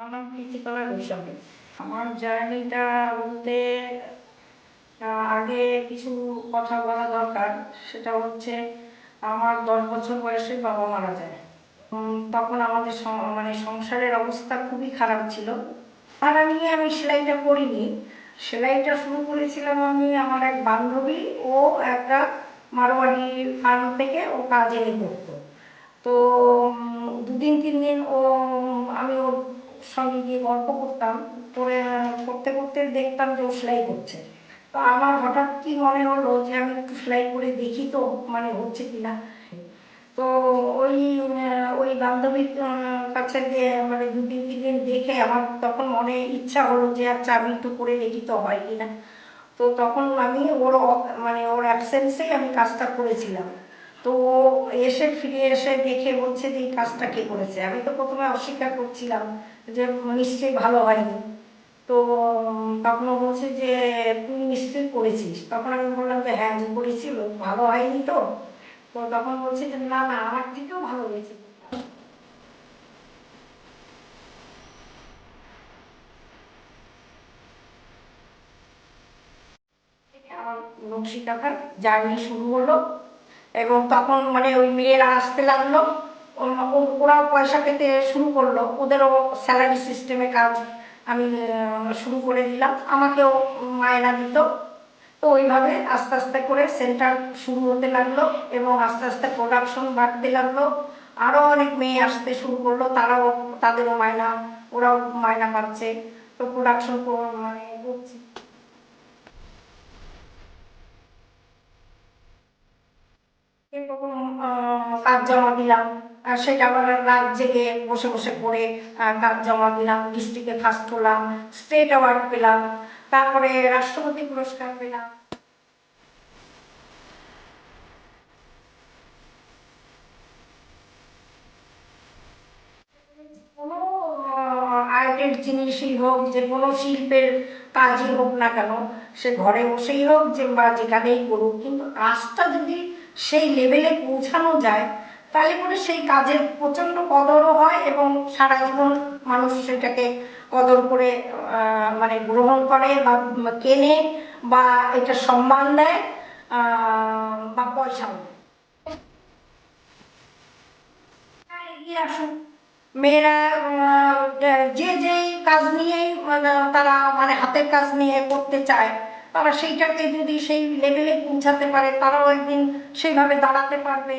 আমার প্রীতিকলা গোস্বামী। আমার জার্নিটা বলতে আগে কিছু কথা বলা দরকার। সেটা হচ্ছে আমার 10 বছর বয়সে বাবা মারা যায়। তখন আমাদের মানে সংসারের অবস্থা খুবই খারাপ ছিল। ভাড়া নিয়ে আমি সেলাইটা করিনি, সেলাইটা শুরু করেছিলাম আমি আমার এক বান্ধবী, ও একটা মারোয়ারি ফার্ম থেকে ও কাজ এনে করতো। তো 2 দিন 3 দিন আমি ওর সঙ্গে গিয়ে গল্প করতাম, করে করতে করতে দেখতাম যে ও সেলাই করছে। তো আমার হঠাৎ কি মনে হলো যে আমি একটু সেলাই করে দেখি তো, মানে হচ্ছে কিনা। তো ওই ওই বান্ধবীর কাছে গিয়ে মানে 2 3 দিন দেখে আমার তখন মনে ইচ্ছা হলো যে আচ্ছা আমি একটু করে দেখি তো হয় কিনা। তো তখন আমি মানে ওর অ্যাবসেন্সেই আমি কাজটা করেছিলাম। তো এসে ফিরে এসে দেখে বলছে যে এই কাজটা কে করেছে। আমি তো প্রথমে অস্বীকার করছিলাম যে নিশ্চয়ই ভালো হয়নি। তো তখন ও বলছে যে তুই নিশ্চয়ই করেছিস। তখন আমি বললাম যে হ্যাঁ আমি করেছি, ভালো হয়নি তো। তো তখন বলছে যে না না, আমার থেকেও ভালো হয়েছে। আমার নকশি কাঁথার জার্নি শুরু হলো, এবং তখন মানে ওই মেয়েরা আসতে লাগলো। ওরাও পয়সা পেতে শুরু করলো, ওদেরও স্যালারি সিস্টেমে কাজ আমি শুরু করে দিলাম, আমাকেও মায়না দিত। তো ওইভাবে আস্তে আস্তে করে সেন্টার শুরু হতে লাগলো, এবং আস্তে আস্তে প্রোডাকশন বাড়তে লাগলো। আরও অনেক মেয়ে আসতে শুরু করলো, তারাও তাদেরও মায়না, ওরাও মায়না পাচ্ছে। তো প্রোডাকশন মানে করছি। এরকম কাজ জমা দিলাম, সেটা আবার রাত জেগে বসে বসে করে কাজ জমা দিলাম, ডিস্ট্রিক্টে ফার্স্ট হলাম, স্টেট অ্যাওয়ার্ড পেলাম, তারপরে রাষ্ট্রপতি পুরস্কার পেলাম। কোনো আর্টের জিনিসই হোক, যে কোনো শিল্পের কাজই হোক না কেন, সে ঘরে বসেই হোক যে বা যেখানেই করুক, কিন্তু কাজটা যদি সেই লেভেলে পৌঁছানো যায়, তাহলে পরে সেই কাজের প্রচণ্ড কদরও হয়, এবং সারা জীবন মানুষ সেটাকে কদর করে মানে গ্রহণ করে বা কেনে, বা এটা সম্মান দেয়, বা পয়সাও দেয়। এগিয়ে আসুন মেয়েরা, যে যেই কাজ নিয়েই তারা মানে হাতের কাজ নিয়ে করতে চায়, তারা সেইটাকে যদি সেই লেভেলে পৌঁছাতে পারে, তারাও একদিন সেইভাবে দাঁড়াতে পারবে।